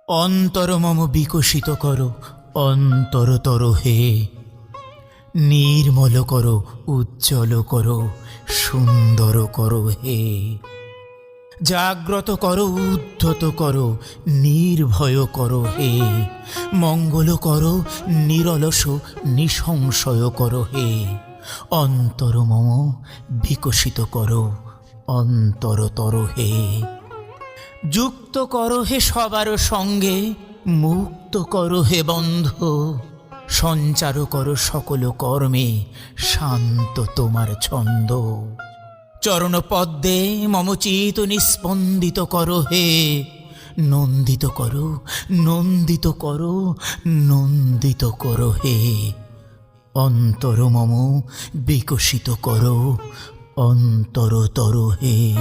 অন্তর মম বিকশিত করো অন্তরতর হে, নির্মল করো, উজ্জ্বল করো, সুন্দর করো হে। জাগ্রত করো, উদ্ধত করো, নির্ভয় করো হে। মঙ্গল করো, নিরলস নিঃসংশয় করো হে। অন্তর মম বিকশিত করো অন্তরতর হে। যুক্ত করো হে সবার সঙ্গে, মুক্ত করো হে বন্ধ। সঞ্চার করো সকল কর্মে, শান্ত তোমার ছন্দ। চরণ পদ্মে মম চিত নিস্পন্দিত করো হে। নন্দিত করো, নন্দিত করো, নন্দিত করো হে। অন্তর মম বিকশিত করো অন্তরতর হে।